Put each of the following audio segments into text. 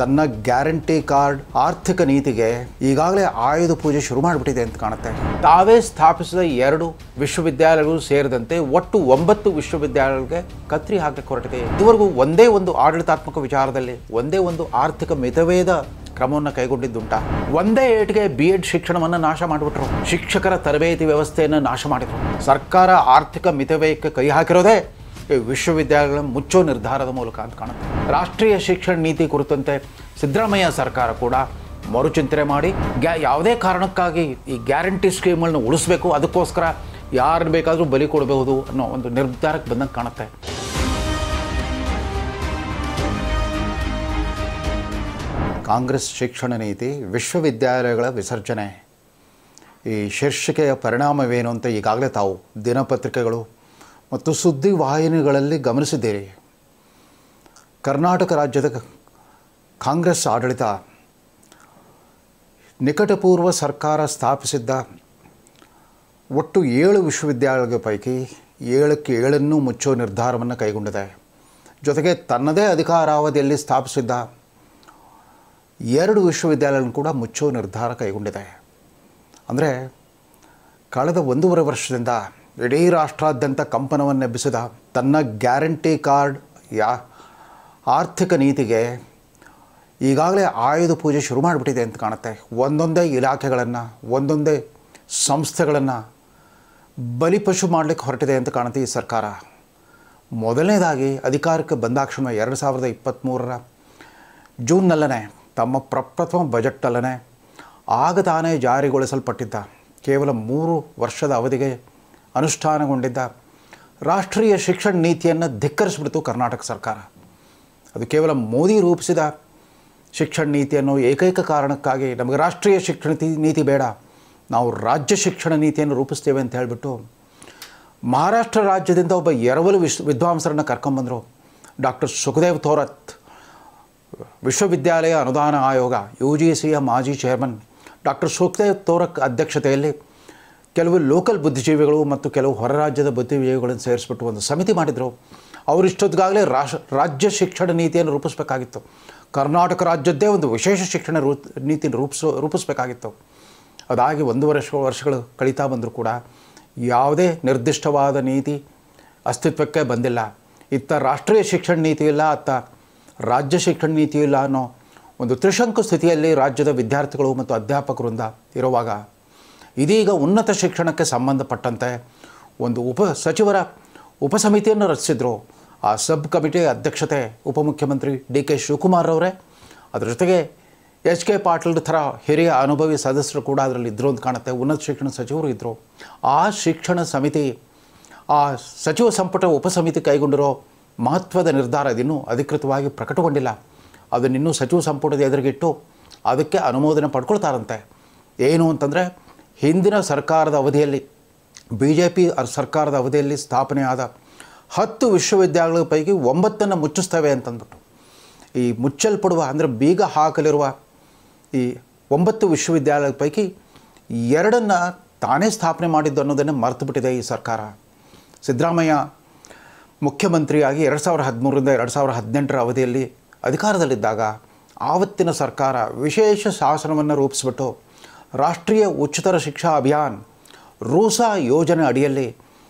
ತನ್ನ guarantee card ಆರ್ಥಿಕ ನೀತಿಗೆ ಈಗಾಗಲೇ ಆಯುಧ ಪೂಜೆ ಶುರು ಮಾಡಿಬಿಟ್ಟಿದೆ ಅಂತ ಕಾಣುತ್ತೆ. ತಾವೇ ಸ್ಥಾಪಿಸಿದ 2 ವಿಶ್ವವಿದ್ಯಾಲಯಗಳು ಸೇರಿದಂತೆ ಒಟ್ಟು 9 ವಿಶ್ವವಿದ್ಯಾಲಯಗಳಿಗೆ ಕತ್ರಿ ಹಾಕಕ್ಕೆ ಹೊರಟಿದೆ. ಇದುವರೆಗೂ ಒಂದೇ ಒಂದು ಆಡಳಿತಾತ್ಮಕ ವಿಚಾರದಲ್ಲಿ ಒಂದೇ ಒಂದು ಆರ್ಥಿಕ ಮಿತವೇದ ಕ್ರಮವನ್ನು ಕೈಗೊಂಡಿದ್ದುಂಟ. ಒಂದೇ ಏಟಿಗೆ BEd ಶಿಕ್ಷಣವನ್ನು ನಾಶ ಮಾಡಿಬಿಟ್ರು. ಶಿಕ್ಷಕರ ತರಬೇತಿ ವ್ಯವಸ್ಥೆಯನ್ನು ನಾಶ ಮಾಡಿದ್ರು. ಸರ್ಕಾರ ಆರ್ಥಿಕ ಮಿತವ್ಯಯಕ್ಕೆ ಕೈ ಹಾಕಿರೋದೇ ಈ ವಿಶ್ವವಿದ್ಯಾಲಯಗಳನ್ನು ಮುಚ್ಚೋ ನಿರ್ಧಾರದ ಮೂಲಕ ಅಂತ ಕಾಣುತ್ತೆ. ರಾಷ್ಟ್ರೀಯ ಶಿಕ್ಷಣ ನೀತಿ ಕುರಿತಂತೆ ಸಿದ್ದರಾಮಯ್ಯ ಸರ್ಕಾರ ಕೂಡ ಮರುಚಿಂತನೆ ಮಾಡಿ ಯಾವುದೇ ಕಾರಣಕ್ಕಾಗಿ ಈ ಗ್ಯಾರಂಟಿ ಸ್ಕೀಮ್ಗಳನ್ನ ಉಳಿಸಬೇಕು, ಅದಕ್ಕೋಸ್ಕರ ಯಾರನ್ನು ಬೇಕಾದರೂ ಬಲಿ ಕೊಡಬಹುದು ಅನ್ನೋ ಒಂದು ನಿರ್ಧಾರಕ್ಕೆ ಬಂದಂಗೆ ಕಾಣುತ್ತೆ. ಕಾಂಗ್ರೆಸ್ ಶಿಕ್ಷಣ ನೀತಿ ವಿಶ್ವವಿದ್ಯಾಲಯಗಳ ವಿಸರ್ಜನೆ, ಈ ಶೀರ್ಷಿಕೆಯ ಪರಿಣಾಮವೇನು ಅಂತ ಈಗಾಗಲೇ ತಾವು ದಿನಪತ್ರಿಕೆಗಳು ಮತ್ತು ಸುದ್ದಿವಾಹಿನಿಗಳಲ್ಲಿ ಗಮನಿಸಿದ್ದೀರಿ. ಕರ್ನಾಟಕ ರಾಜ್ಯದ ಕಾಂಗ್ರೆಸ್ ಆಡಳಿತ ನಿಕಟಪೂರ್ವ ಸರ್ಕಾರ ಸ್ಥಾಪಿಸಿದ್ದ ಒಟ್ಟು 7 ವಿಶ್ವವಿದ್ಯಾಲಯಗಳ ಪೈಕಿ 7ಕ್ಕೆ 7 ಮುಚ್ಚೋ ನಿರ್ಧಾರವನ್ನು ಕೈಗೊಂಡಿದೆ. ಜೊತೆಗೆ ತನ್ನದೇ ಅಧಿಕಾರಾವಧಿಯಲ್ಲಿ ಸ್ಥಾಪಿಸಿದ್ದ 2 ವಿಶ್ವವಿದ್ಯಾಲಯಗಳನ್ನು ಕೂಡ ಮುಚ್ಚೋ ನಿರ್ಧಾರ ಕೈಗೊಂಡಿದೆ. ಅಂದರೆ ಕಳೆದ 1.5 ವರ್ಷದಿಂದ ಇಡೀ ರಾಷ್ಟ್ರಾದ್ಯಂತ ಕಂಪನವನ್ನೆಬ್ಬಿಸಿದ ತನ್ನ ಗ್ಯಾರಂಟಿ ಕಾರ್ಡ್ ಆರ್ಥಿಕ ನೀತಿಗೆ ಈಗಾಗಲೇ ಆಯುಧ ಪೂಜೆ ಶುರು ಮಾಡಿಬಿಟ್ಟಿದೆ ಅಂತ ಕಾಣುತ್ತೆ. ಒಂದೊಂದೇ ಇಲಾಖೆಗಳನ್ನು ಒಂದೊಂದೇ ಸಂಸ್ಥೆಗಳನ್ನು ಬಲಿಪಶು ಮಾಡಲಿಕ್ಕೆ ಹೊರಟಿದೆ ಅಂತ ಕಾಣುತ್ತೆ ಈ ಸರ್ಕಾರ. ಮೊದಲನೇದಾಗಿ ಅಧಿಕಾರಕ್ಕೆ ಬಂದಾಕ್ಷಣ 2023ರ ಜೂನ್ನಲ್ಲೇ ತಮ್ಮ ಪ್ರಪ್ರಥಮ ಬಜೆಟ್ನಲ್ಲೇ ಆಗ ತಾನೇ ಜಾರಿಗೊಳಿಸಲ್ಪಟ್ಟಿದ್ದ ಕೇವಲ 3 ವರ್ಷದ ಅವಧಿಗೆ ಅನುಷ್ಠಾನಗೊಂಡಿದ್ದ ರಾಷ್ಟ್ರೀಯ ಶಿಕ್ಷಣ ನೀತಿಯನ್ನು ಧಿಕ್ಕರಿಸಿಬಿಡ್ತು ಕರ್ನಾಟಕ ಸರ್ಕಾರ. ಅದು ಕೇವಲ ಮೋದಿ ರೂಪಿಸಿದ ಶಿಕ್ಷಣ ನೀತಿಯನ್ನು ಏಕೈಕ ಕಾರಣಕ್ಕಾಗಿ ನಮಗೆ ರಾಷ್ಟ್ರೀಯ ಶಿಕ್ಷಣ ನೀತಿ ಬೇಡ, ನಾವು ರಾಜ್ಯ ಶಿಕ್ಷಣ ನೀತಿಯನ್ನು ರೂಪಿಸ್ತೇವೆ ಅಂತ ಹೇಳಿಬಿಟ್ಟು ಮಹಾರಾಷ್ಟ್ರ ರಾಜ್ಯದಿಂದ ಒಬ್ಬ ಎರವಲು ವಿದ್ವಾಂಸರನ್ನು ಕರ್ಕೊಂಬಂದರು. ಡಾಕ್ಟರ್ ಸುಖದೇವ್ ಥೋರತ್, ವಿಶ್ವವಿದ್ಯಾಲಯ ಅನುದಾನ ಆಯೋಗ UGCಯ ಮಾಜಿ ಚೇರ್ಮನ್ ಡಾಕ್ಟರ್ ಸುಖದೇವ್ ಥೋರತ್ ಅಧ್ಯಕ್ಷತೆಯಲ್ಲಿ ಕೆಲವು ಲೋಕಲ್ ಬುದ್ಧಿಜೀವಿಗಳು ಮತ್ತು ಕೆಲವು ಹೊರ ರಾಜ್ಯದ ಬುದ್ಧಿಜೀವಿಗಳನ್ನು ಸೇರಿಸ್ಬಿಟ್ಟು ಒಂದು ಸಮಿತಿ ಮಾಡಿದರು. ಅವರು ಇಷ್ಟೊತ್ತಿಗಾಗಲೇ ರಾಜ್ಯ ಶಿಕ್ಷಣ ನೀತಿಯನ್ನು ರೂಪಿಸಬೇಕಾಗಿತ್ತು. ಕರ್ನಾಟಕ ರಾಜ್ಯದ್ದೇ ಒಂದು ವಿಶೇಷ ಶಿಕ್ಷಣ ನೀತಿಯನ್ನು ರೂಪಿಸಬೇಕಾಗಿತ್ತು. ಅದಾಗಿ 1 ವರ್ಷಗಳು ಕಳೀತಾ ಬಂದರೂ ಕೂಡ ಯಾವುದೇ ನಿರ್ದಿಷ್ಟವಾದ ನೀತಿ ಅಸ್ತಿತ್ವಕ್ಕೆ ಬಂದಿಲ್ಲ. ಇತ್ತ ರಾಷ್ಟ್ರೀಯ ಶಿಕ್ಷಣ ನೀತಿ ಇಲ್ಲ, ಅತ್ತ ರಾಜ್ಯ ಶಿಕ್ಷಣ ನೀತಿ ಇಲ್ಲ ಅನ್ನೋ ಒಂದು ತ್ರಿಶಂಕು ಸ್ಥಿತಿಯಲ್ಲಿ ರಾಜ್ಯದ ವಿದ್ಯಾರ್ಥಿಗಳು ಮತ್ತು ಅಧ್ಯಾಪಕರಿಂದ ಇರುವಾಗ ಇದೀಗ ಉನ್ನತ ಶಿಕ್ಷಣಕ್ಕೆ ಸಂಬಂಧಪಟ್ಟಂತೆ ಒಂದು ಸಚಿವರ ಉಪಸಮಿತಿಯನ್ನು ರಚಿಸಿದರು. ಆ ಸಬ್ ಕಮಿಟಿ ಅಧ್ಯಕ್ಷತೆ ಉಪಮುಖ್ಯಮಂತ್ರಿ DK ಶಿವಕುಮಾರ್ ಅವರೇ. ಅದರ ಜೊತೆಗೆ HK ಪಾಟೀಲ್ ಥರ ಹಿರಿಯ ಅನುಭವಿ ಸದಸ್ಯರು ಕೂಡ ಅದರಲ್ಲಿ ಇದ್ದರು ಅಂತ ಕಾಣುತ್ತೆ. ಉನ್ನತ ಶಿಕ್ಷಣ ಸಚಿವರು ಇದ್ದರು. ಆ ಶಿಕ್ಷಣ ಸಮಿತಿ, ಆ ಸಚಿವ ಸಂಪುಟ ಉಪಸಮಿತಿ ಕೈಗೊಂಡಿರೋ ಮಹತ್ವದ ನಿರ್ಧಾರ ಇದಿನ್ನೂ ಅಧಿಕೃತವಾಗಿ ಪ್ರಕಟಗೊಂಡಿಲ್ಲ. ಅದನ್ನಿನ್ನೂ ಸಚಿವ ಸಂಪುಟದ ಎದುರಿಗಿಟ್ಟು ಅದಕ್ಕೆ ಅನುಮೋದನೆ ಪಡ್ಕೊಳ್ತಾರಂತೆ. ಏನು ಅಂತಂದರೆ, ಹಿಂದಿನ ಸರ್ಕಾರದ ಅವಧಿಯಲ್ಲಿ BJP ಸರ್ಕಾರದ ಅವಧಿಯಲ್ಲಿ ಸ್ಥಾಪನೆಯಾದ 10 ವಿಶ್ವವಿದ್ಯಾಲಯಗಳ ಪೈಕಿ 9ನ್ನು ಮುಚ್ಚಿಸ್ತೇವೆ ಅಂತಂದ್ಬಿಟ್ಟು ಈ ಮುಚ್ಚಲ್ಪಡುವ ಅಂದರೆ ಬೀಗ ಹಾಕಲಿರುವ ಈ 9 ವಿಶ್ವವಿದ್ಯಾಲಯಗಳ ಪೈಕಿ 2ನ್ನು ತಾನೇ ಸ್ಥಾಪನೆ ಮಾಡಿದ್ದು ಅನ್ನೋದನ್ನೇ ಮರೆತು ಬಿಟ್ಟಿದೆ ಈ ಸರ್ಕಾರ. ಸಿದ್ದರಾಮಯ್ಯ ಮುಖ್ಯಮಂತ್ರಿಯಾಗಿ 2013ರಿಂದ 2018ರ ಅವಧಿಯಲ್ಲಿ ಅಧಿಕಾರದಲ್ಲಿದ್ದಾಗ ಆವತ್ತಿನ ಸರ್ಕಾರ ವಿಶೇಷ ಶಾಸನವನ್ನು ರೂಪಿಸಿಬಿಟ್ಟು ರಾಷ್ಟ್ರೀಯ ಉಚ್ಚತರ ಶಿಕ್ಷಾ ಅಭಿಯಾನ್ ರೂಸಾ ಯೋಜನೆ ಅಡಿಯಲ್ಲಿ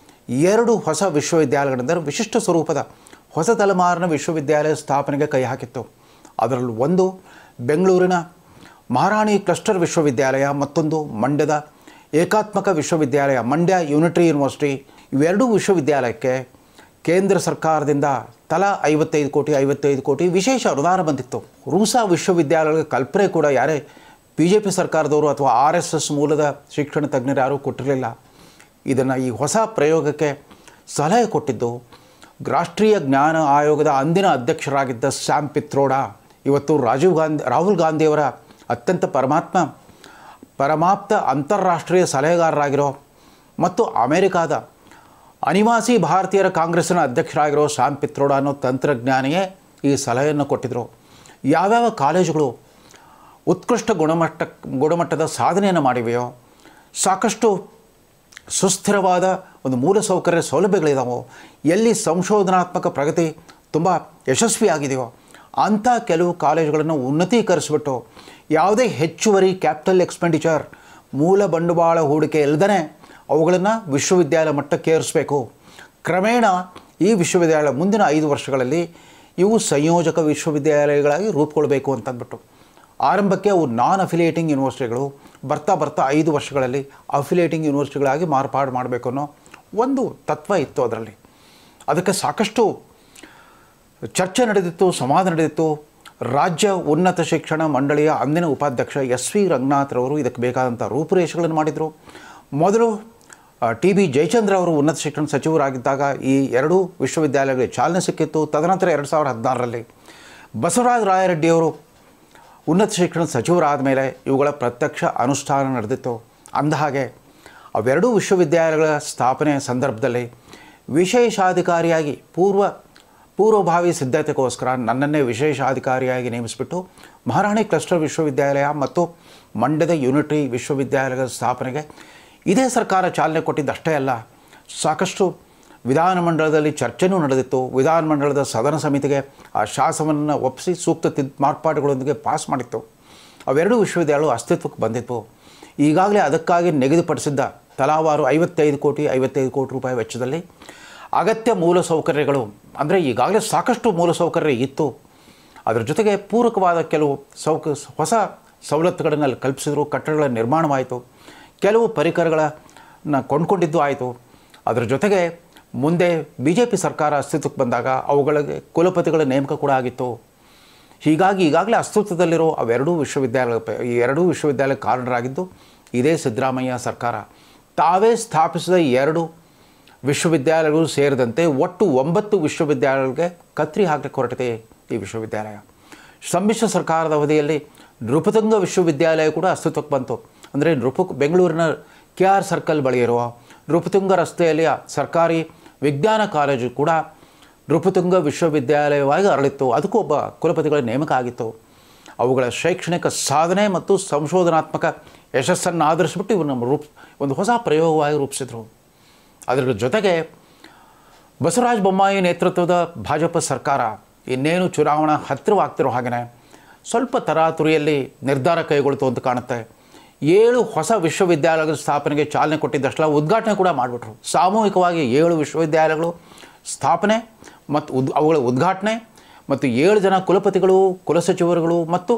2 ಹೊಸ ವಿಶ್ವವಿದ್ಯಾಲಯಗಳೆಂದರೆ ವಿಶಿಷ್ಟ ಸ್ವರೂಪದ ಹೊಸ ತಲೆಮಾರಿನ ವಿಶ್ವವಿದ್ಯಾಲಯ ಸ್ಥಾಪನೆಗೆ ಕೈ ಹಾಕಿತ್ತು. ಅದರಲ್ಲಿ ಒಂದು ಬೆಂಗಳೂರಿನ ಮಹಾರಾಣಿ ಕ್ಲಸ್ಟರ್ ವಿಶ್ವವಿದ್ಯಾಲಯ, ಮತ್ತೊಂದು ಮಂಡ್ಯದ ಏಕಾತ್ಮಕ ವಿಶ್ವವಿದ್ಯಾಲಯ ಮಂಡ್ಯ ಯೂನಿಟರಿ ಯೂನಿವರ್ಸಿಟಿ. ಇವೆರಡೂ ವಿಶ್ವವಿದ್ಯಾಲಯಕ್ಕೆ ಕೇಂದ್ರ ಸರ್ಕಾರದಿಂದ ತಲಾ 55 ಕೋಟಿ ವಿಶೇಷ ಅನುದಾನ ಬಂದಿತ್ತು. ರೂಸಾ ವಿಶ್ವವಿದ್ಯಾಲಯಗಳ ಕಲ್ಪನೆ ಕೂಡ ಯಾರೇ BJP ಸರ್ಕಾರದವರು ಅಥವಾ RSS ಮೂಲದ ಶಿಕ್ಷಣ ತಜ್ಞರು ಯಾರೂ ಕೊಟ್ಟಿರಲಿಲ್ಲ. ಇದನ್ನು ಈ ಹೊಸ ಪ್ರಯೋಗಕ್ಕೆ ಸಲಹೆ ಕೊಟ್ಟಿದ್ದು ರಾಷ್ಟ್ರೀಯ ಜ್ಞಾನ ಆಯೋಗದ ಅಂದಿನ ಅಧ್ಯಕ್ಷರಾಗಿದ್ದ ಸ್ಯಾಮ್ ಪಿತ್ರೋಡಾ. ಇವತ್ತು ರಾಹುಲ್ ಗಾಂಧಿಯವರ ಅತ್ಯಂತ ಪರಮಾಪ್ತ ಅಂತಾರಾಷ್ಟ್ರೀಯ ಸಲಹೆಗಾರರಾಗಿರೋ ಮತ್ತು ಅಮೆರಿಕಾದ ಅನಿವಾಸಿ ಭಾರತೀಯರ ಕಾಂಗ್ರೆಸ್ಸಿನ ಅಧ್ಯಕ್ಷರಾಗಿರೋ ಸ್ಯಾಮ್ ಪಿತ್ರೋಡಾ ಅನ್ನೋ ತಂತ್ರಜ್ಞಾನಿಯೇ ಈ ಸಲಹೆಯನ್ನು ಕೊಟ್ಟಿದ್ದರು. ಯಾವ್ಯಾವ ಕಾಲೇಜುಗಳು ಉತ್ಕೃಷ್ಟ ಗುಣಮಟ್ಟದ ಸಾಧನೆಯನ್ನು ಮಾಡಿವೆಯೋ, ಸಾಕಷ್ಟು ಸುಸ್ಥಿರವಾದ ಒಂದು ಮೂಲಸೌಕರ್ಯ ಸೌಲಭ್ಯಗಳಿದಾವೋ, ಎಲ್ಲಿ ಸಂಶೋಧನಾತ್ಮಕ ಪ್ರಗತಿ ತುಂಬ ಯಶಸ್ವಿಯಾಗಿದೆಯೋ ಅಂಥ ಕೆಲವು ಕಾಲೇಜುಗಳನ್ನು ಉನ್ನತೀಕರಿಸಿಬಿಟ್ಟು ಯಾವುದೇ ಹೆಚ್ಚುವರಿ ಕ್ಯಾಪಿಟಲ್ ಎಕ್ಸ್ಪೆಂಡಿಚರ್ ಮೂಲ ಬಂಡವಾಳ ಹೂಡಿಕೆ ಇಲ್ಲದೇ ಅವುಗಳನ್ನು ವಿಶ್ವವಿದ್ಯಾಲಯ ಮಟ್ಟಕ್ಕೆ ಏರಿಸಬೇಕು. ಕ್ರಮೇಣ ಈ ವಿಶ್ವವಿದ್ಯಾಲಯ ಮುಂದಿನ 5 ವರ್ಷಗಳಲ್ಲಿ ಇವು ಸಂಯೋಜಕ ವಿಶ್ವವಿದ್ಯಾಲಯಗಳಾಗಿ ರೂಪುಗೊಳ್ಳಬೇಕು ಅಂತಂದ್ಬಿಟ್ಟು ಆರಂಭಕ್ಕೆ ಅವು ನಾನ್ ಅಫಿಲಿಯೇಟಿಂಗ್ ಯೂನಿವರ್ಸಿಟಿಗಳು ಬರ್ತಾ 5 ವರ್ಷಗಳಲ್ಲಿ ಅಫಿಲಿಯೇಟಿಂಗ್ ಯೂನಿವರ್ಸಿಟಿಗಳಾಗಿ ಮಾರ್ಪಾಡು ಮಾಡಬೇಕು ಅನ್ನೋ ಒಂದು ತತ್ವ ಇತ್ತು ಅದರಲ್ಲಿ. ಅದಕ್ಕೆ ಸಾಕಷ್ಟು ಚರ್ಚೆ ನಡೆದಿತ್ತು, ಸಂವಾದ ನಡೆದಿತ್ತು. ರಾಜ್ಯ ಉನ್ನತ ಶಿಕ್ಷಣ ಮಂಡಳಿಯ ಅಂದಿನ ಉಪಾಧ್ಯಕ್ಷ SV ರಂಗನಾಥ್ರವರು ಇದಕ್ಕೆ ಬೇಕಾದಂಥ ರೂಪುರೇಷೆಗಳನ್ನು ಮಾಡಿದರು. ಮೊದಲು TB ಜಯಚಂದ್ರ ಅವರು ಉನ್ನತ ಶಿಕ್ಷಣ ಸಚಿವರಾಗಿದ್ದಾಗ ಈ 2 ವಿಶ್ವವಿದ್ಯಾಲಯಗಳಿಗೆ ಚಾಲನೆ ಸಿಕ್ಕಿತ್ತು. ತದನಂತರ 2016ರಲ್ಲಿ ಬಸವರಾಜ ರಾಯರೆಡ್ಡಿಯವರು ಉನ್ನತ ಶಿಕ್ಷಣ ಸಚಿವರಾದ ಮೇಲೆ ಇವುಗಳ ಪ್ರತ್ಯಕ್ಷ ಅನುಷ್ಠಾನ ನಡೆದಿತ್ತು. ಅಂದಹಾಗೆ ಅವೆರಡೂ ವಿಶ್ವವಿದ್ಯಾಲಯಗಳ ಸ್ಥಾಪನೆ ಸಂದರ್ಭದಲ್ಲಿ ವಿಶೇಷಾಧಿಕಾರಿಯಾಗಿ ಪೂರ್ವಭಾವಿ ಸಿದ್ಧತೆಗೋಸ್ಕರ ನನ್ನನ್ನೇ ವಿಶೇಷಾಧಿಕಾರಿಯಾಗಿ ನೇಮಿಸಿಬಿಟ್ಟು ಮಹಾರಾಣಿ ಕ್ಲಸ್ಟರ್ ವಿಶ್ವವಿದ್ಯಾಲಯ ಮತ್ತು ಮಂಡ್ಯದ ಯೂನಿಟಿ ವಿಶ್ವವಿದ್ಯಾಲಯದ ಸ್ಥಾಪನೆಗೆ ಇದೇ ಸರ್ಕಾರ ಚಾಲನೆ ಕೊಟ್ಟಿದ್ದಷ್ಟೇ ಅಲ್ಲ, ಸಾಕಷ್ಟು ವಿಧಾನಮಂಡಲದಲ್ಲಿ ಚರ್ಚೆನೂ ನಡೆದಿತ್ತು. ವಿಧಾನಮಂಡಲದ ಸದನ ಸಮಿತಿಗೆ ಆ ಶಾಸನವನ್ನು ಒಪ್ಪಿಸಿ ಸೂಕ್ತ ಮಾರ್ಪಾಡುಗಳೊಂದಿಗೆ ಪಾಸ್ ಮಾಡಿತ್ತು. ಅವೆರಡೂ ವಿಶ್ವವಿದ್ಯಾಲಯಗಳು ಅಸ್ತಿತ್ವಕ್ಕೆ ಬಂದಿತ್ತು. ಈಗಾಗಲೇ ಅದಕ್ಕಾಗಿ ನಿಗದಿಪಡಿಸಿದ್ದ ತಲಾವಾರು 55 ಕೋಟಿ ರೂಪಾಯಿ ವೆಚ್ಚದಲ್ಲಿ ಅಗತ್ಯ ಮೂಲಸೌಕರ್ಯಗಳು, ಅಂದರೆ ಈಗಾಗಲೇ ಸಾಕಷ್ಟು ಮೂಲಸೌಕರ್ಯ ಇತ್ತು, ಅದರ ಜೊತೆಗೆ ಪೂರಕವಾದ ಕೆಲವು ಹೊಸ ಸವಲತ್ತುಗಳನ್ನು ಅಲ್ಲಿ ಕಲ್ಪಿಸಿದ್ರು. ಕಟ್ಟಡಗಳ ನಿರ್ಮಾಣವಾಯಿತು, ಕೆಲವು ಪರಿಕರಗಳನ್ನು ಕೊಂಡ್ಕೊಂಡಿದ್ದು ಆಯಿತು. ಅದರ ಜೊತೆಗೆ ಮುಂದೆ BJP ಸರ್ಕಾರ ಅಸ್ತಿತ್ವಕ್ಕೆ ಬಂದಾಗ ಅವುಗಳಿಗೆ ಕುಲಪತಿಗಳ ನೇಮಕ ಕೂಡ ಆಗಿತ್ತು. ಹೀಗಾಗಿ ಈಗಾಗಲೇ ಅಸ್ತಿತ್ವದಲ್ಲಿರೋ ಅವೆರಡೂ ಈ ಎರಡೂ ವಿಶ್ವವಿದ್ಯಾಲಯ ಕಾರಣರಾಗಿದ್ದು ಇದೇ ಸಿದ್ದರಾಮಯ್ಯ ಸರ್ಕಾರ. ತಾವೇ ಸ್ಥಾಪಿಸಿದ 2 ವಿಶ್ವವಿದ್ಯಾಲಯಗಳು ಸೇರಿದಂತೆ ಒಟ್ಟು 9 ವಿಶ್ವವಿದ್ಯಾಲಯಗಳಿಗೆ ಕತ್ರಿ ಹಾಕಲಿಕ್ಕೆ ಹೊರಟಿದೆ ಈ ವಿಶ್ವವಿದ್ಯಾಲಯ. ಸಮ್ಮಿಶ್ರ ಸರ್ಕಾರದ ಅವಧಿಯಲ್ಲಿ ನೃಪತುಂಗ ವಿಶ್ವವಿದ್ಯಾಲಯ ಕೂಡ ಅಸ್ತಿತ್ವಕ್ಕೆ ಬಂತು. ಅಂದರೆ ಬೆಂಗಳೂರಿನ KR ಸರ್ಕಲ್ ಬಳಿ ಇರುವ ನೃಪತುಂಗ ರಸ್ತೆಯಲ್ಲಿ ಸರ್ಕಾರಿ ವಿಜ್ಞಾನ ಕಾಲೇಜು ಕೂಡ ನೃಪತುಂಗ ವಿಶ್ವವಿದ್ಯಾಲಯವಾಗಿ ಅರಳಿತ್ತು. ಅದಕ್ಕೂ ಒಬ್ಬ ಕುಲಪತಿಗಳ ನೇಮಕ ಆಗಿತ್ತು. ಅವುಗಳ ಶೈಕ್ಷಣಿಕ ಸಾಧನೆ ಮತ್ತು ಸಂಶೋಧನಾತ್ಮಕ ಯಶಸ್ಸನ್ನು ಆಧರಿಸಿಬಿಟ್ಟು ಇವನ್ನ ಒಂದು ಹೊಸ ಪ್ರಯೋಗವಾಗಿ ರೂಪಿಸಿದರು. ಅದರ ಜೊತೆಗೆ ಬಸವರಾಜ ಬೊಮ್ಮಾಯಿ ನೇತೃತ್ವದ ಭಾಜಪ ಸರ್ಕಾರ ಇನ್ನೇನು ಚುನಾವಣಾ ಹತ್ತಿರವಾಗ್ತಿರೋ ಹಾಗೆಯೇ ಸ್ವಲ್ಪ ತರಾತುರಿಯಲ್ಲಿ ನಿರ್ಧಾರ ಕೈಗೊಳ್ತು ಅಂತ ಕಾಣುತ್ತೆ. 7 ಹೊಸ ವಿಶ್ವವಿದ್ಯಾಲಯಗಳ ಸ್ಥಾಪನೆಗೆ ಚಾಲನೆ ಕೊಟ್ಟಿದ್ದಷ್ಟಲ್ಲ, ಉದ್ಘಾಟನೆ ಕೂಡ ಮಾಡಿಬಿಟ್ರು. ಸಾಮೂಹಿಕವಾಗಿ 7 ವಿಶ್ವವಿದ್ಯಾಲಯಗಳು ಸ್ಥಾಪನೆ ಮತ್ತು ಅವುಗಳ ಉದ್ಘಾಟನೆ ಮತ್ತು 7 ಜನ ಕುಲಪತಿಗಳು, ಕುಲಸಚಿವರುಗಳು ಮತ್ತು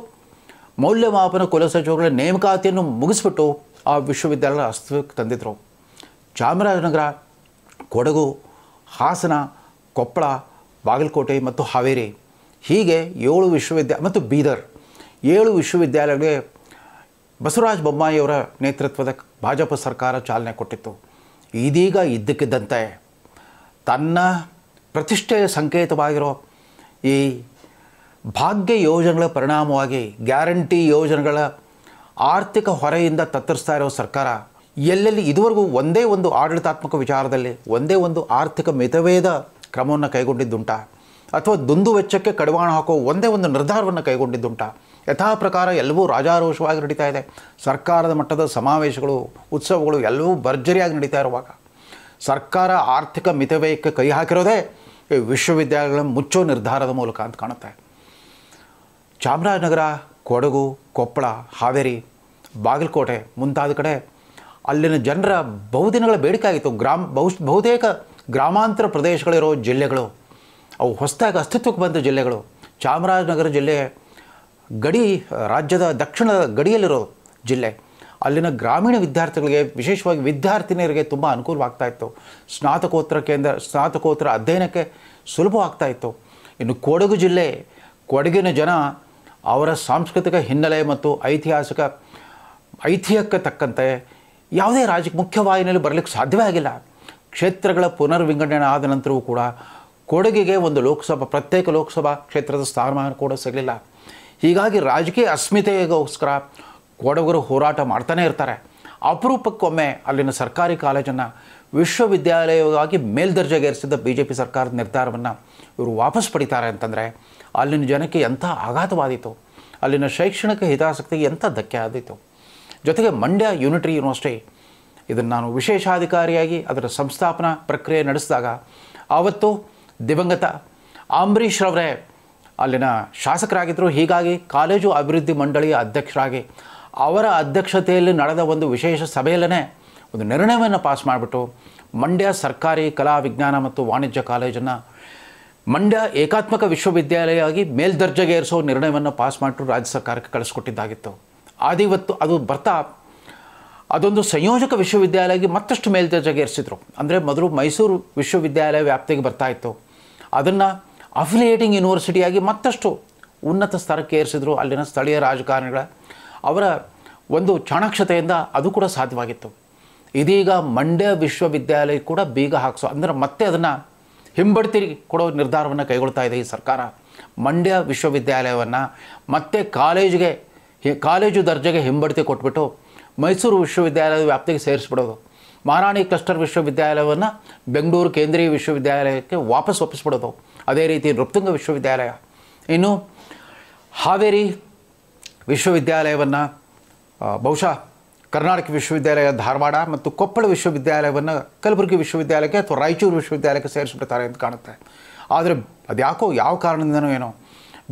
ಮೌಲ್ಯಮಾಪನ ಕುಲಸಚಿವರುಗಳ ನೇಮಕಾತಿಯನ್ನು ಮುಗಿಸ್ಬಿಟ್ಟು ಆ ವಿಶ್ವವಿದ್ಯಾಲಯ ಅಸ್ತಿತ್ವಕ್ಕೆ ತಂದಿದ್ದರು. ಚಾಮರಾಜನಗರ, ಕೊಡಗು, ಹಾಸನ, ಕೊಪ್ಪಳ, ಬಾಗಲಕೋಟೆ ಮತ್ತು ಹಾವೇರಿ ಹೀಗೆ 7 ಮತ್ತು ಬೀದರ್ 7 ವಿಶ್ವವಿದ್ಯಾಲಯಗಳಿಗೆ ಬಸವರಾಜ ಬೊಮ್ಮಾಯಿಯವರ ನೇತೃತ್ವದ ಭಾಜಪ ಸರ್ಕಾರ ಚಾಲನೆ ಕೊಟ್ಟಿತ್ತು. ಇದೀಗ ಇದ್ದಕ್ಕಿದ್ದಂತೆ ತನ್ನ ಪ್ರತಿಷ್ಠೆಯ ಸಂಕೇತವಾಗಿರೋ ಈ ಭಾಗ್ಯ ಯೋಜನೆಗಳ ಪರಿಣಾಮವಾಗಿ ಗ್ಯಾರಂಟಿ ಯೋಜನೆಗಳ ಆರ್ಥಿಕ ಹೊರೆಯಿಂದ ತತ್ತರಿಸ್ತಾ ಇರೋ ಸರ್ಕಾರ ಎಲ್ಲೆಲ್ಲಿ ಇದುವರೆಗೂ ಒಂದೇ ಒಂದು ಆಡಳಿತಾತ್ಮಕ ವಿಚಾರದಲ್ಲಿ ಒಂದೇ ಒಂದು ಆರ್ಥಿಕ ಮಿತವೇದ ಕ್ರಮವನ್ನು ಕೈಗೊಂಡಿದ್ದುಂಟ ಅಥವಾ ದುಂದು ವೆಚ್ಚಕ್ಕೆ ಕಡಿವಾಣ ಹಾಕೋ ಒಂದೇ ಒಂದು ನಿರ್ಧಾರವನ್ನು ಕೈಗೊಂಡಿದ್ದುಂಟ? ಯಥಾ ಪ್ರಕಾರ ಎಲ್ಲವೂ ರಾಜಾರೋಷವಾಗಿ ನಡೀತಾ ಇದೆ. ಸರ್ಕಾರದ ಮಟ್ಟದ ಸಮಾವೇಶಗಳು, ಉತ್ಸವಗಳು ಎಲ್ಲವೂ ಭರ್ಜರಿಯಾಗಿ ನಡೀತಾ ಇರುವಾಗ ಸರ್ಕಾರ ಆರ್ಥಿಕ ಮಿತವ್ಯಯಕ್ಕೆ ಕೈ ಹಾಕಿರೋದೇ ಈ ವಿಶ್ವವಿದ್ಯಾಲಯಗಳನ್ನು ಮುಚ್ಚೋ ನಿರ್ಧಾರದ ಮೂಲಕ ಅಂತ ಕಾಣುತ್ತೆ. ಚಾಮರಾಜನಗರ, ಕೊಡಗು, ಕೊಪ್ಪಳ, ಹಾವೇರಿ, ಬಾಗಲಕೋಟೆ ಮುಂತಾದ ಕಡೆ ಅಲ್ಲಿನ ಜನರ ಬಹುದಿನಗಳ ಬೇಡಿಕೆ ಆಗಿತ್ತು. ಬಹುತೇಕ ಗ್ರಾಮಾಂತರ ಪ್ರದೇಶಗಳಿರೋ ಜಿಲ್ಲೆಗಳು, ಅವು ಹೊಸದಾಗಿ ಅಸ್ತಿತ್ವಕ್ಕೆ ಬಂದ ಜಿಲ್ಲೆಗಳು. ಚಾಮರಾಜನಗರ ಜಿಲ್ಲೆ ರಾಜ್ಯದ ದಕ್ಷಿಣದ ಗಡಿಯಲ್ಲಿರೋ ಜಿಲ್ಲೆ. ಅಲ್ಲಿನ ಗ್ರಾಮೀಣ ವಿದ್ಯಾರ್ಥಿಗಳಿಗೆ, ವಿಶೇಷವಾಗಿ ವಿದ್ಯಾರ್ಥಿನಿಯರಿಗೆ ತುಂಬ ಅನುಕೂಲವಾಗ್ತಾಯಿತ್ತು. ಸ್ನಾತಕೋತ್ತರ ಅಧ್ಯಯನಕ್ಕೆ ಸುಲಭವಾಗ್ತಾಯಿತ್ತು. ಇನ್ನು ಕೊಡಗು ಜಿಲ್ಲೆ, ಕೊಡಗಿನ ಜನ ಅವರ ಸಾಂಸ್ಕೃತಿಕ ಹಿನ್ನೆಲೆ ಮತ್ತು ಐತಿಹ್ಯಕ್ಕೆ ತಕ್ಕಂತೆ ಯಾವುದೇ ಮುಖ್ಯವಾಹಿನಿಯಲ್ಲಿ ಬರಲಿಕ್ಕೆ ಸಾಧ್ಯವೇ ಆಗಿಲ್ಲ. ಕ್ಷೇತ್ರಗಳ ಪುನರ್ವಿಂಗಡಣೆ ಆದ ನಂತರವೂ ಕೂಡ ಕೊಡಗಿಗೆ ಒಂದು ಪ್ರತ್ಯೇಕ ಲೋಕಸಭಾ ಕ್ಷೇತ್ರದ ಸ್ಥಾನಮಾನ ಕೂಡ ಸಿಗಲಿಲ್ಲ. ಹೀಗಾಗಿ ರಾಜಕೀಯ ಅಸ್ಮಿತೆಗೋಸ್ಕರ ಕೊಡಗರು ಹೋರಾಟ ಮಾಡ್ತಾನೇ ಇರ್ತಾರೆ. ಅಪರೂಪಕ್ಕೊಮ್ಮೆ ಅಲ್ಲಿನ ಸರ್ಕಾರಿ ಕಾಲೇಜನ್ನು ವಿಶ್ವವಿದ್ಯಾಲಯವಾಗಿ ಮೇಲ್ದರ್ಜೆಗೇರಿಸಿದ್ದ BJP ಸರ್ಕಾರದ ನಿರ್ಧಾರವನ್ನು ಇವರು ವಾಪಸ್ ಪಡಿತಾರೆ ಅಂತಂದರೆ ಅಲ್ಲಿನ ಜನಕ್ಕೆ ಎಂಥ ಆಘಾತವಾದೀತು, ಅಲ್ಲಿನ ಶೈಕ್ಷಣಿಕ ಹಿತಾಸಕ್ತಿಗೆ ಎಂಥ ಧಕ್ಕೆ ಆದೀತು. ಜೊತೆಗೆ ಮಂಡ್ಯ ಯೂನಿಟಿ ಯೂನಿವರ್ಸಿಟಿ, ಇದನ್ನು ನಾನು ವಿಶೇಷಾಧಿಕಾರಿಯಾಗಿ ಅದರ ಸಂಸ್ಥಾಪನಾ ಪ್ರಕ್ರಿಯೆ ನಡೆಸಿದಾಗ ಆವತ್ತು ದಿವಂಗತ ಅಂಬರೀಷ್ ರವರೇ ಅಲ್ಲಿನ ಶಾಸಕರಾಗಿದ್ದರು. ಹೀಗಾಗಿ ಕಾಲೇಜು ಅಭಿವೃದ್ಧಿ ಮಂಡಳಿಯ ಅಧ್ಯಕ್ಷರಾಗಿ ಅವರ ಅಧ್ಯಕ್ಷತೆಯಲ್ಲಿ ನಡೆದ ಒಂದು ವಿಶೇಷ ಸಭೆಯಲ್ಲೇ ಒಂದು ನಿರ್ಣಯವನ್ನು ಪಾಸ್ ಮಾಡಿಬಿಟ್ಟು ಮಂಡ್ಯ ಸರ್ಕಾರಿ ಕಲಾ ವಿಜ್ಞಾನ ಮತ್ತು ವಾಣಿಜ್ಯ ಕಾಲೇಜನ್ನು ಮಂಡ್ಯ ಏಕಾತ್ಮಕ ವಿಶ್ವವಿದ್ಯಾಲಯ ಆಗಿ ಮೇಲ್ದರ್ಜೆಗೆ ಏರಿಸೋ ನಿರ್ಣಯವನ್ನು ಪಾಸ್ ಮಾಡಿಬಿಟ್ಟು ರಾಜ್ಯ ಸರ್ಕಾರಕ್ಕೆ ಕಳಿಸ್ಕೊಟ್ಟಿದ್ದಾಗಿತ್ತು. ಇವತ್ತು ಅದು ಬರ್ತಾ ಅದೊಂದು ಸಂಯೋಜಕ ವಿಶ್ವವಿದ್ಯಾಲಯಕ್ಕೆ ಮತ್ತಷ್ಟು ಮೇಲ್ದರ್ಜೆಗೆ ಏರಿಸಿದ್ರು. ಅಂದರೆ ಮೊದಲು ಮೈಸೂರು ವಿಶ್ವವಿದ್ಯಾಲಯ ವ್ಯಾಪ್ತಿಗೆ ಬರ್ತಾಯಿತ್ತು, ಅದನ್ನು ಅಫಿಲಿಯೇಟಿಂಗ್ ಯೂನಿವರ್ಸಿಟಿಯಾಗಿ ಮತ್ತಷ್ಟು ಉನ್ನತ ಸ್ತರಕ್ಕೆ ಏರಿಸಿದ್ರು. ಅಲ್ಲಿನ ಸ್ಥಳೀಯ ರಾಜಕಾರಣಿಗಳ ಅವರ ಒಂದು ಚಾಣಾಕ್ಷತೆಯಿಂದ ಅದು ಕೂಡ ಸಾಧ್ಯವಾಗಿತ್ತು. ಇದೀಗ ಮಂಡ್ಯ ವಿಶ್ವವಿದ್ಯಾಲಯ ಕೂಡ ಬೀಗ ಹಾಕಿಸೋ ಅಂದರೆ ಮತ್ತೆ ಅದನ್ನು ಹಿಂಬಡ್ತಿ ಕೊಡೋ ನಿರ್ಧಾರವನ್ನು ಕೈಗೊಳ್ತಾ ಇದೆ ಈ ಸರ್ಕಾರ. ಮಂಡ್ಯ ವಿಶ್ವವಿದ್ಯಾಲಯವನ್ನು ಮತ್ತೆ ಕಾಲೇಜು ದರ್ಜೆಗೆ ಹಿಂಬಡ್ತಿ ಕೊಟ್ಬಿಟ್ಟು ಮೈಸೂರು ವಿಶ್ವವಿದ್ಯಾಲಯದ ವ್ಯಾಪ್ತಿಗೆ ಸೇರಿಸ್ಬಿಡೋದು. ಮಹಾರಾಣಿ ಕ್ಲಸ್ಟರ್ ವಿಶ್ವವಿದ್ಯಾಲಯವನ್ನು ಬೆಂಗಳೂರು ಕೇಂದ್ರೀಯ ವಿಶ್ವವಿದ್ಯಾಲಯಕ್ಕೆ ವಾಪಸ್ ಒಪ್ಪಿಸ್ಬಿಡೋದು. ಅದೇ ರೀತಿ ನೃಪತುಂಗ ವಿಶ್ವವಿದ್ಯಾಲಯ, ಇನ್ನು ಹಾವೇರಿ ವಿಶ್ವವಿದ್ಯಾಲಯವನ್ನು ಬಹುಶಃ ಕರ್ನಾಟಕ ವಿಶ್ವವಿದ್ಯಾಲಯ ಧಾರವಾಡ ಮತ್ತು ಕೊಪ್ಪಳ ವಿಶ್ವವಿದ್ಯಾಲಯವನ್ನು ಕಲಬುರಗಿ ವಿಶ್ವವಿದ್ಯಾಲಯಕ್ಕೆ ಅಥವಾ ರಾಯಚೂರು ವಿಶ್ವವಿದ್ಯಾಲಯಕ್ಕೆ ಸೇರಿಸ್ಬಿಡ್ತಾರೆ ಅಂತ ಕಾಣುತ್ತೆ. ಆದರೆ ಅದ್ಯಾಕೋ ಯಾವ ಕಾರಣದಿಂದನೋ ಏನೋ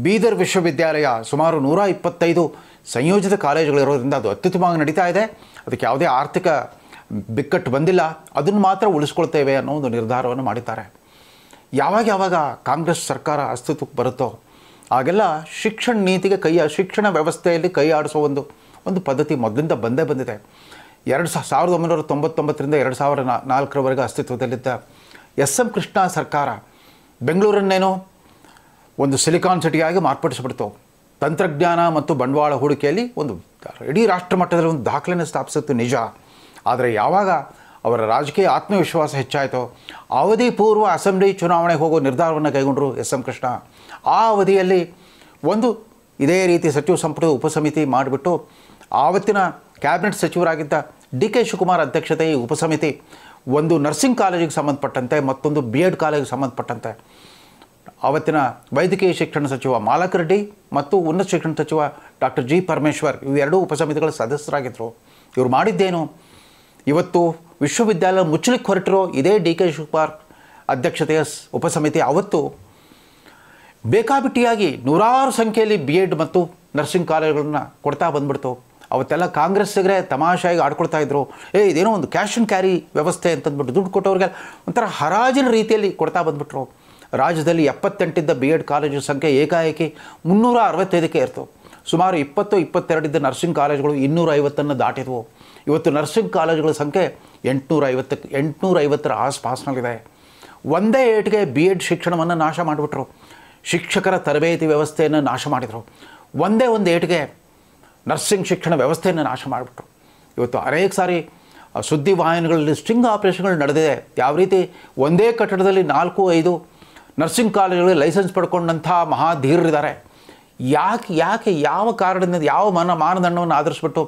ಬೀದರ್ ವಿಶ್ವವಿದ್ಯಾಲಯ ಸುಮಾರು 125 ಸಂಯೋಜಿತ ಕಾಲೇಜುಗಳಿರೋದ್ರಿಂದ ಅದು ಅತ್ಯುತ್ತಮವಾಗಿ ನಡೀತಾ ಇದೆ. ಅದಕ್ಕೆ ಯಾವುದೇ ಆರ್ಥಿಕ ಬಿಕ್ಕಟ್ಟು ಬಂದಿಲ್ಲ, ಅದನ್ನು ಮಾತ್ರ ಉಳಿಸ್ಕೊಳ್ತೇವೆ ಅನ್ನೋ ಒಂದು ನಿರ್ಧಾರವನ್ನು ಮಾಡಿದ್ದಾರೆ. ಯಾವಾಗ ಕಾಂಗ್ರೆಸ್ ಸರ್ಕಾರ ಅಸ್ತಿತ್ವಕ್ಕೆ ಬರುತ್ತೋ ಆಗೆಲ್ಲ ಶಿಕ್ಷಣ ನೀತಿಗೆ ಶಿಕ್ಷಣ ವ್ಯವಸ್ಥೆಯಲ್ಲಿ ಕೈ ಆಡಿಸೋ ಒಂದು ಪದ್ಧತಿ ಮೊದಲಿಂದ ಬಂದಿದೆ. 1999ರಿಂದ 2004ರವರೆಗೆ ಅಸ್ತಿತ್ವದಲ್ಲಿದ್ದ ಎಸ್ ಎಂ ಕೃಷ್ಣ ಸರ್ಕಾರ ಬೆಂಗಳೂರನ್ನೇನೋ ಒಂದು ಸಿಲಿಕಾನ್ ಸಿಟಿಯಾಗಿ ಮಾರ್ಪಡಿಸಿಬಿಡ್ತು. ತಂತ್ರಜ್ಞಾನ ಮತ್ತು ಬಂಡವಾಳ ಹೂಡಿಕೆಯಲ್ಲಿ ಒಂದು ಇಡೀ ರಾಷ್ಟ್ರ ಮಟ್ಟದಲ್ಲಿ ಒಂದು ದಾಖಲೆಯನ್ನು ಸ್ಥಾಪಿಸಿತ್ತು ನಿಜ. ಆದರೆ ಯಾವಾಗ ಅವರ ರಾಜಕೀಯ ಆತ್ಮವಿಶ್ವಾಸ ಹೆಚ್ಚಾಯಿತೋ ಅವಧಿ ಪೂರ್ವ ಅಸೆಂಬ್ಲಿ ಚುನಾವಣೆಗೆ ಹೋಗೋ ನಿರ್ಧಾರವನ್ನು ಕೈಗೊಂಡರು ಎಸ್ ಎಂ ಕೃಷ್ಣ. ಆ ಅವಧಿಯಲ್ಲಿ ಇದೇ ರೀತಿ ಸಚಿವ ಸಂಪುಟದ ಉಪಸಮಿತಿ ಮಾಡಿಬಿಟ್ಟು ಆವತ್ತಿನ ಕ್ಯಾಬಿನೆಟ್ ಸಚಿವರಾಗಿದ್ದ ಡಿ ಕೆ ಶಿವಕುಮಾರ್ ಅಧ್ಯಕ್ಷತೆಯ ಉಪಸಮಿತಿ ಒಂದು ನರ್ಸಿಂಗ್ ಕಾಲೇಜಿಗೆ ಸಂಬಂಧಪಟ್ಟಂತೆ ಮತ್ತೊಂದು BEd ಕಾಲೇಜಿಗೆ ಸಂಬಂಧಪಟ್ಟಂತೆ ಆವತ್ತಿನ ವೈದ್ಯಕೀಯ ಶಿಕ್ಷಣ ಸಚಿವ ಮಾಲಕ್ ರೆಡ್ಡಿ ಮತ್ತು ಉನ್ನತ ಶಿಕ್ಷಣ ಸಚಿವ ಡಾಕ್ಟರ್ ಜಿ ಪರಮೇಶ್ವರ್ ಇವೆರಡೂ ಉಪಸಮಿತಿಗಳ ಸದಸ್ಯರಾಗಿದ್ದರು. ಇವರು ಮಾಡಿದ್ದೇನು, ಇವತ್ತು ವಿಶ್ವವಿದ್ಯಾಲಯ ಮುಚ್ಚಲಿಕ್ಕೆ ಹೊರಟಿರೋ ಇದೇ ಡಿ ಕೆ ಶಿವಕುಮಾರ್ ಅಧ್ಯಕ್ಷತೆಯ ಉಪಸಮಿತಿ ಅವತ್ತು ಬೇಕಾಬಿಟ್ಟಿಯಾಗಿ ನೂರಾರು ಸಂಖ್ಯೆಯಲ್ಲಿ BEd ಮತ್ತು ನರ್ಸಿಂಗ್ ಕಾಲೇಜುಗಳನ್ನ ಕೊಡ್ತಾ ಬಂದ್ಬಿಡ್ತು. ಅವತ್ತೆಲ್ಲ ಕಾಂಗ್ರೆಸ್ಸಿಗರೇ ತಮಾಷೆಯಾಗಿ ಆಡ್ಕೊಳ್ತಾ ಇದ್ರು, ಇದೇನೋ ಒಂದು ಕ್ಯಾಶ್ ಆ್ಯಂಡ್ ಕ್ಯಾರಿ ವ್ಯವಸ್ಥೆ ಅಂತಂದ್ಬಿಟ್ಟು ದುಡ್ಡು ಕೊಟ್ಟವ್ರಿಗೆ ಒಂಥರ ಹರಾಜಿನ ರೀತಿಯಲ್ಲಿ ಕೊಡ್ತಾ ಬಂದುಬಿಟ್ರು. ರಾಜ್ಯದಲ್ಲಿ 78 BEd ಕಾಲೇಜು ಸಂಖ್ಯೆ ಏಕಾಏಕಿ 365ಕ್ಕೆ ಇರ್ತು. ಸುಮಾರು 22 ಇದ್ದ ನರ್ಸಿಂಗ್ ಕಾಲೇಜುಗಳು 250 ದಾಟಿದ್ವು. ಇವತ್ತು ನರ್ಸಿಂಗ್ ಕಾಲೇಜುಗಳ ಸಂಖ್ಯೆ 850ರ ಆಸ್ಪಾಸ್ನಲ್ಲಿದೆ. ಒಂದೇ ಏಟಿಗೆ BEd ಶಿಕ್ಷಣವನ್ನು ನಾಶ ಮಾಡಿಬಿಟ್ರು, ಶಿಕ್ಷಕರ ತರಬೇತಿ ವ್ಯವಸ್ಥೆಯನ್ನು ನಾಶ ಮಾಡಿದರು. ಒಂದೇ ಏಟಿಗೆ ನರ್ಸಿಂಗ್ ಶಿಕ್ಷಣ ವ್ಯವಸ್ಥೆಯನ್ನು ನಾಶ ಮಾಡಿಬಿಟ್ರು. ಇವತ್ತು ಅನೇಕ ಸಾರಿ ಸುದ್ದಿವಾಹಿನಿಗಳಲ್ಲಿ ಸ್ಟಿಂಗ್ ಆಪರೇಷನ್ಗಳು ನಡೆದಿದೆ. ಯಾವ ರೀತಿ ಒಂದೇ ಕಟ್ಟಡದಲ್ಲಿ 4-5 ನರ್ಸಿಂಗ್ ಕಾಲೇಜುಗಳಿಗೆ ಲೈಸೆನ್ಸ್ ಪಡ್ಕೊಂಡಂಥ ಮಹಾಧೀರರಿದ್ದಾರೆ. ಯಾಕೆ ಯಾವ ಕಾರಣದಿಂದ ಯಾವ ಮಾನದಂಡವನ್ನು ಆಧರಿಸ್ಬಿಟ್ಟು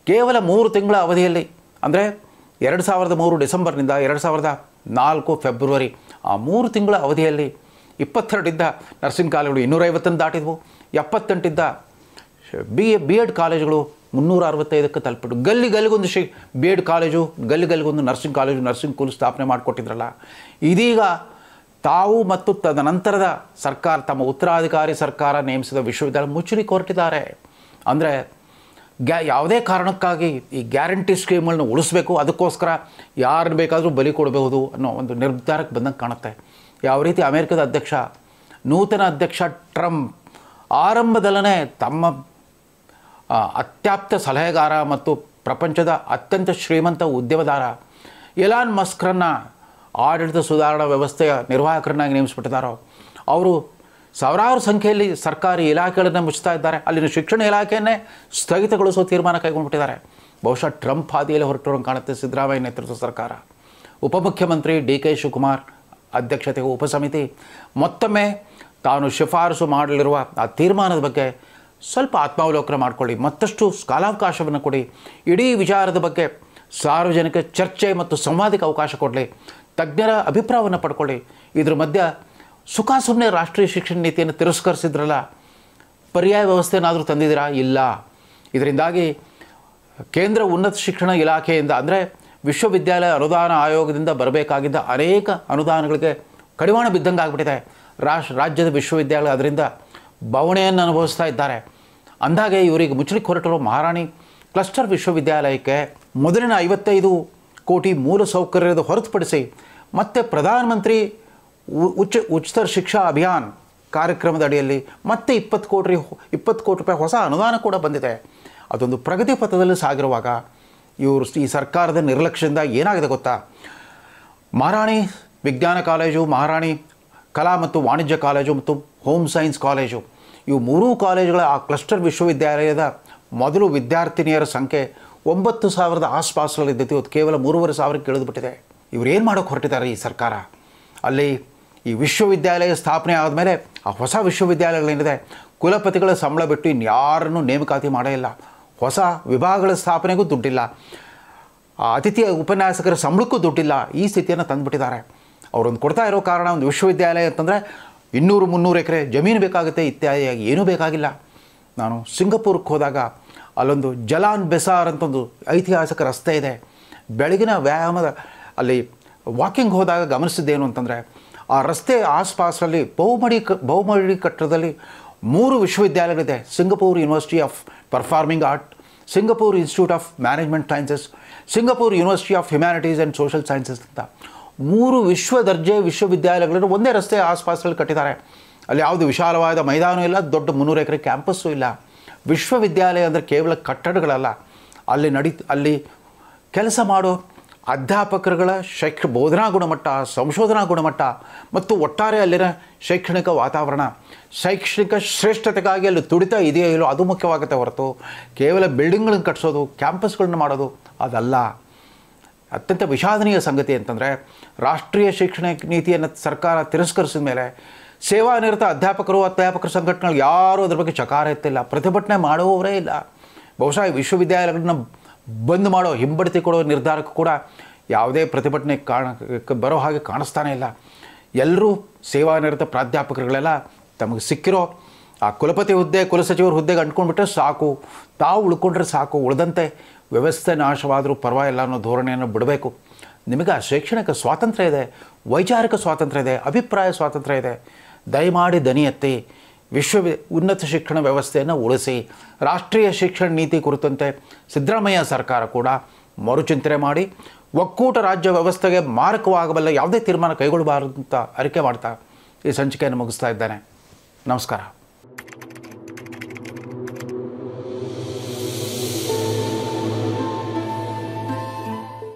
ಕೇವಲ 3 ತಿಂಗಳ ಅವಧಿಯಲ್ಲಿ ಅಂದರೆ 2003 ಡಿಸೆಂಬರ್ನಿಂದ 2004 ಫೆಬ್ರವರಿ ಆ 3 ತಿಂಗಳ ಅವಧಿಯಲ್ಲಿ 22 ಇದ್ದ ನರ್ಸಿಂಗ್ ಕಾಲೇಜುಗಳು 250 ದಾಟಿದ್ವು. 78 ಇದ್ದ BEd ಕಾಲೇಜುಗಳು 365ಕ್ಕೆ ತಲುಪಿಟ್ಟು ಗಲ್ಲಿಗೊಂದು BEd ಕಾಲೇಜು, ಗಲ್ಲಿಗೊಂದು ನರ್ಸಿಂಗ್ ಕಾಲೇಜು, ನರ್ಸಿಂಗ್ ಸ್ಕೂಲ್ ಸ್ಥಾಪನೆ ಮಾಡಿಕೊಟ್ಟಿದ್ರಲ್ಲ. ಇದೀಗ ತಾವು ಮತ್ತು ತದನಂತರದ ಸರ್ಕಾರ ತಮ್ಮ ಉತ್ತರಾಧಿಕಾರಿ ಸರ್ಕಾರ ನೇಮಿಸಿದ ವಿಶ್ವವಿದ್ಯಾಲಯ ಮುಚ್ಚಲಿಕ್ಕೆ ಹೊರಟಿದ್ದಾರೆ. ಅಂದರೆ ಯಾವುದೇ ಕಾರಣಕ್ಕಾಗಿ ಈ ಗ್ಯಾರಂಟಿ ಸ್ಕೀಮ್ಗಳನ್ನ ಉಳಿಸ್ಬೇಕು, ಅದಕ್ಕೋಸ್ಕರ ಯಾರನ್ನು ಬೇಕಾದರೂ ಬಲಿ ಕೊಡಬಹುದು ಅನ್ನೋ ಒಂದು ನಿರ್ಧಾರಕ್ಕೆ ಬಂದಂಗೆ ಕಾಣುತ್ತೆ. ಯಾವ ರೀತಿ ಅಮೆರಿಕದ ನೂತನ ಅಧ್ಯಕ್ಷ ಟ್ರಂಪ್ ಆರಂಭದಲ್ಲೇ ತಮ್ಮ ಅತ್ಯಾಪ್ತ ಸಲಹೆಗಾರ ಮತ್ತು ಪ್ರಪಂಚದ ಅತ್ಯಂತ ಶ್ರೀಮಂತ ಉದ್ಯಮದಾರ ಎಲಾನ್ ಮಸ್ಕ್ರನ್ನು ಆಡಳಿತ ಸುಧಾರಣಾ ವ್ಯವಸ್ಥೆಯ ನಿರ್ವಾಹಕರನ್ನಾಗಿ ನೇಮಿಸಿಬಿಟ್ಟಿದ್ದಾರೋ, ಅವರು ಸಾವಿರಾರು ಸಂಖ್ಯೆಯಲ್ಲಿ ಸರ್ಕಾರಿ ಇಲಾಖೆಗಳನ್ನು ಮುಚ್ಚುತ್ತಾ ಇದ್ದಾರೆ. ಅಲ್ಲಿನ ಶಿಕ್ಷಣ ಇಲಾಖೆಯನ್ನೇ ಸ್ಥಗಿತಗೊಳಿಸೋ ತೀರ್ಮಾನ ಕೈಗೊಂಡ್ಬಿಟ್ಟಿದ್ದಾರೆ. ಬಹುಶಃ ಟ್ರಂಪ್ ಹಾದಿಯಲ್ಲಿ ಹೊರಟಿರೋಂಗೆ ಕಾಣುತ್ತೆ ಸಿದ್ದರಾಮಯ್ಯ ನೇತೃತ್ವದ ಸರ್ಕಾರ. ಉಪಮುಖ್ಯಮಂತ್ರಿ ಡಿ ಕೆ ಶಿವಕುಮಾರ್ ಅಧ್ಯಕ್ಷತೆಯ ಉಪಸಮಿತಿ ಮತ್ತೊಮ್ಮೆ ತಾನು ಶಿಫಾರಸು ಮಾಡಲಿರುವ ಆ ತೀರ್ಮಾನದ ಬಗ್ಗೆ ಸ್ವಲ್ಪ ಆತ್ಮಾವಲೋಕನ ಮಾಡಿಕೊಳ್ಳಿ, ಮತ್ತಷ್ಟು ಕಾಲಾವಕಾಶವನ್ನು ಕೊಡಿ, ಇಡೀ ವಿಚಾರದ ಬಗ್ಗೆ ಸಾರ್ವಜನಿಕ ಚರ್ಚೆ ಮತ್ತು ಸಂವಾದಕ್ಕೆ ಅವಕಾಶ ಕೊಡಲಿ, ತಜ್ಞರ ಅಭಿಪ್ರಾಯವನ್ನು ಪಡ್ಕೊಳ್ಳಿ. ಇದ್ರ ಮಧ್ಯೆ ಸುಮ್ಮನೆ ರಾಷ್ಟ್ರೀಯ ಶಿಕ್ಷಣ ನೀತಿಯನ್ನು ತಿರಸ್ಕರಿಸಿದ್ರಲ್ಲ, ಪರ್ಯಾಯ ವ್ಯವಸ್ಥೆನಾದರೂ ತಂದಿದ್ದೀರಾ? ಇಲ್ಲ. ಇದರಿಂದಾಗಿ ಕೇಂದ್ರ ಉನ್ನತ ಶಿಕ್ಷಣ ಇಲಾಖೆಯಿಂದ ಅಂದರೆ ವಿಶ್ವವಿದ್ಯಾಲಯ ಅನುದಾನ ಆಯೋಗದಿಂದ ಬರಬೇಕಾಗಿದ್ದ ಅನೇಕ ಅನುದಾನಗಳಿಗೆ ಕಡಿವಾಣ ಬಿದ್ದಂಗೆ ಆಗಿಬಿಟ್ಟಿದೆ. ರಾಜ್ಯದ ವಿಶ್ವವಿದ್ಯಾಲಯ ಅದರಿಂದ ಬವಣೆಯನ್ನು ಅನುಭವಿಸ್ತಾ ಇದ್ದಾರೆ. ಅಂದಾಗೆ ಇವರಿಗೆ ಮುಚ್ಚಲಿಕ್ಕೆ ಹೊರಟಿರೋ ಮಹಾರಾಣಿ ಕ್ಲಸ್ಟರ್ ವಿಶ್ವವಿದ್ಯಾಲಯಕ್ಕೆ ಮೊದಲಿನ 55 ಕೋಟಿ ಮೂಲಸೌಕರ್ಯದ ಹೊರತುಪಡಿಸಿ ಮತ್ತೆ ಪ್ರಧಾನಮಂತ್ರಿ ಉಚ್ಚತರ ಶಿಕ್ಷಾ ಅಭಿಯಾನ್ ಕಾರ್ಯಕ್ರಮದ ಅಡಿಯಲ್ಲಿ ಮತ್ತೆ 20 ಕೋಟಿ ರೂಪಾಯಿ ಹೊಸ ಅನುದಾನ ಕೂಡ ಬಂದಿದೆ. ಅದೊಂದು ಪ್ರಗತಿ ಪಥದಲ್ಲಿ ಸಾಗಿರುವಾಗ ಈ ಸರ್ಕಾರದ ನಿರ್ಲಕ್ಷ್ಯದಿಂದ ಏನಾಗಿದೆ ಗೊತ್ತಾ? ಮಹಾರಾಣಿ ವಿಜ್ಞಾನ ಕಾಲೇಜು, ಮಹಾರಾಣಿ ಕಲಾ ಮತ್ತು ವಾಣಿಜ್ಯ ಕಾಲೇಜು ಮತ್ತು ಹೋಮ್ ಸೈನ್ಸ್ ಕಾಲೇಜು, ಇವು 3 ಕಾಲೇಜುಗಳ ಆ ಕ್ಲಸ್ಟರ್ ವಿಶ್ವವಿದ್ಯಾಲಯದ ಮೊದಲು ವಿದ್ಯಾರ್ಥಿನಿಯರ ಸಂಖ್ಯೆ 9,000 ಆಸ್ಪಾಸಲ್ಲಿದ್ದೈತಿ. ಇವತ್ತು ಕೇವಲ 3,500ಕ್ಕೆ ಇಳಿದುಬಿಟ್ಟಿದೆ. ಇವರೇನು ಮಾಡೋಕ್ಕೆ ಹೊರಟಿದ್ದಾರೆ ಈ ಸರ್ಕಾರ? ಅಲ್ಲಿ ಈ ವಿಶ್ವವಿದ್ಯಾಲಯ ಸ್ಥಾಪನೆ ಆದಮೇಲೆ ಆ ಹೊಸ ವಿಶ್ವವಿದ್ಯಾಲಯಗಳೇನಿದೆ, ಕುಲಪತಿಗಳ ಸಂಬಳ ಬಿಟ್ಟು ಇನ್ಯಾರನ್ನೂ ನೇಮಕಾತಿ ಮಾಡೇ ಇಲ್ಲ. ಹೊಸ ವಿಭಾಗಗಳ ಸ್ಥಾಪನೆಗೂ ದುಡ್ಡಿಲ್ಲ, ಅತಿಥಿ ಉಪನ್ಯಾಸಕರ ಸಂಬಳಕ್ಕೂ ದುಡ್ಡಿಲ್ಲ. ಈ ಸ್ಥಿತಿಯನ್ನು ತಂದುಬಿಟ್ಟಿದ್ದಾರೆ. ಅವರೊಂದು ಕೊಡ್ತಾ ಇರೋ ಕಾರಣ, ಒಂದು ವಿಶ್ವವಿದ್ಯಾಲಯ ಅಂತಂದರೆ 200-300 ಎಕರೆ ಜಮೀನು ಬೇಕಾಗುತ್ತೆ, ಇತ್ಯಾದಿಯಾಗಿ ಏನೂ ಬೇಕಾಗಿಲ್ಲ. ನಾನು ಸಿಂಗಪುರಕ್ಕೆ ಹೋದಾಗ ಅಲ್ಲೊಂದು ಜಲಾನ್ ಬೆಸಾರ್ ಅಂತ ಒಂದು ಐತಿಹಾಸಿಕ ರಸ್ತೆ ಇದೆ. ಬೆಳಗಿನ ವ್ಯಾಯಾಮದ ಅಲ್ಲಿ ವಾಕಿಂಗ್ ಹೋದಾಗ ಗಮನಿಸಿದ್ದೇನು ಅಂತಂದರೆ, ಆ ರಸ್ತೆ ಆಸ್ಪಾಸಲ್ಲಿ ಬಹುಮಹಡಿ ಕಟ್ಟಡದಲ್ಲಿ 3 ವಿಶ್ವವಿದ್ಯಾಲಯಗಳಿದೆ. Singapore university of performing art, Singapore institute of management sciences, Singapore university of humanities and social sciences ಅಂತ 3 ವಿಶ್ವ ದರ್ಜೆ ವಿಶ್ವವಿದ್ಯಾಲಯಗಳನ್ನು ಒಂದೇ ರಸ್ತೆ ಆಸ್ಪಾಸಲ್ಲಿ ಕಟ್ಟಿದ್ದಾರೆ. ಅಲ್ಲಿ ಯಾವುದು ವಿಶಾಲವಾದ ಮೈದಾನ ಇಲ್ಲ, ದೊಡ್ಡ 300 ಎಕರೆ ಕ್ಯಾಂಪಸ್ಸು ಇಲ್ಲ. ವಿಶ್ವವಿದ್ಯಾಲಯ ಅಂದರೆ ಕೇವಲ ಕಟ್ಟಡಗಳಲ್ಲ, ಅಲ್ಲಿ ಕೆಲಸ ಮಾಡೋ ಅಧ್ಯಾಪಕರುಗಳ ಬೋಧನಾ ಗುಣಮಟ್ಟ, ಸಂಶೋಧನಾ ಗುಣಮಟ್ಟ ಮತ್ತು ಒಟ್ಟಾರೆ ಅಲ್ಲಿನ ಶೈಕ್ಷಣಿಕ ವಾತಾವರಣ, ಶೈಕ್ಷಣಿಕ ಶ್ರೇಷ್ಠತೆಗಾಗಿ ಅಲ್ಲಿ ತುಡಿತ ಇದೆಯೋ ಇಲ್ಲೋ ಅದು ಮುಖ್ಯವಾಗುತ್ತೆ ಹೊರತು ಕೇವಲ ಬಿಲ್ಡಿಂಗ್ಗಳನ್ನು ಕಟ್ಟಿಸೋದು, ಕ್ಯಾಂಪಸ್ಗಳನ್ನು ಮಾಡೋದು ಅದಲ್ಲ. ಅತ್ಯಂತ ವಿಷಾದನೀಯ ಸಂಗತಿ ಅಂತಂದರೆ, ರಾಷ್ಟ್ರೀಯ ಶಿಕ್ಷಣ ನೀತಿಯನ್ನು ಸರ್ಕಾರ ತಿರಸ್ಕರಿಸಿದ ಮೇಲೆ ಸೇವಾನಿರತ ಅಧ್ಯಾಪಕರ ಸಂಘಟನೆಗಳು ಯಾರೂ ಅದ್ರ ಬಗ್ಗೆ ಚಕಾರ ಎತ್ತಿಲ್ಲ, ಪ್ರತಿಭಟನೆ ಮಾಡುವವರೇ ಇಲ್ಲ. ಬಹುಶಃ ಈ ವಿಶ್ವವಿದ್ಯಾಲಯಗಳನ್ನ ಬಂದ್ ಮಾಡೋ, ಹಿಂಬಡ್ತಿ ಕೊಡೋ ನಿರ್ಧಾರಕ್ಕೂ ಕೂಡ ಯಾವುದೇ ಪ್ರತಿಭಟನೆ ಬರೋ ಹಾಗೆ ಕಾಣಿಸ್ತಾನೆ ಇಲ್ಲ. ಎಲ್ಲರೂ ಸೇವಾನಿರತ ಪ್ರಾಧ್ಯಾಪಕರುಗಳೆಲ್ಲ ತಮಗೆ ಸಿಕ್ಕಿರೋ ಆ ಕುಲಪತಿ ಹುದ್ದೆ, ಕುಲಸಚಿವರ ಹುದ್ದೆಗೆ ಅಂಟ್ಕೊಂಡ್ಬಿಟ್ರೆ ಸಾಕು, ತಾವು ಉಳ್ಕೊಂಡ್ರೆ ಸಾಕು, ಉಳಿದಂತೆ ವ್ಯವಸ್ಥೆ ನಾಶವಾದರೂ ಪರವಾಗಿಲ್ಲ ಅನ್ನೋ ಧೋರಣೆಯನ್ನು ಬಿಡಬೇಕು. ನಿಮಗೆ ಆ ಶೈಕ್ಷಣಿಕ ಸ್ವಾತಂತ್ರ್ಯ ಇದೆ, ವೈಚಾರಿಕ ಸ್ವಾತಂತ್ರ್ಯ ಇದೆ, ಅಭಿಪ್ರಾಯ ಸ್ವಾತಂತ್ರ್ಯ ಇದೆ. ದಯಮಾಡಿ ದನಿ ಎತ್ತಿ ಉನ್ನತ ಶಿಕ್ಷಣ ವ್ಯವಸ್ಥೆಯನ್ನು ಉಳಿಸಿ. ರಾಷ್ಟ್ರೀಯ ಶಿಕ್ಷಣ ನೀತಿ ಕುರಿತಂತೆ ಸಿದ್ದರಾಮಯ್ಯ ಸರ್ಕಾರ ಕೂಡ ಮರುಚಿಂತನೆ ಮಾಡಿ ಒಕ್ಕೂಟ ರಾಜ್ಯ ವ್ಯವಸ್ಥೆಗೆ ಮಾರಕವಾಗಬಲ್ಲ ಯಾವುದೇ ತೀರ್ಮಾನ ಕೈಗೊಳ್ಳಬಾರದು ಅಂತ ಅರಿಕೆ ಮಾಡ್ತಾ ಈ ಸಂಚಿಕೆಯನ್ನು ಮುಗಿಸ್ತಾ ಇದ್ದೇನೆ. ನಮಸ್ಕಾರ.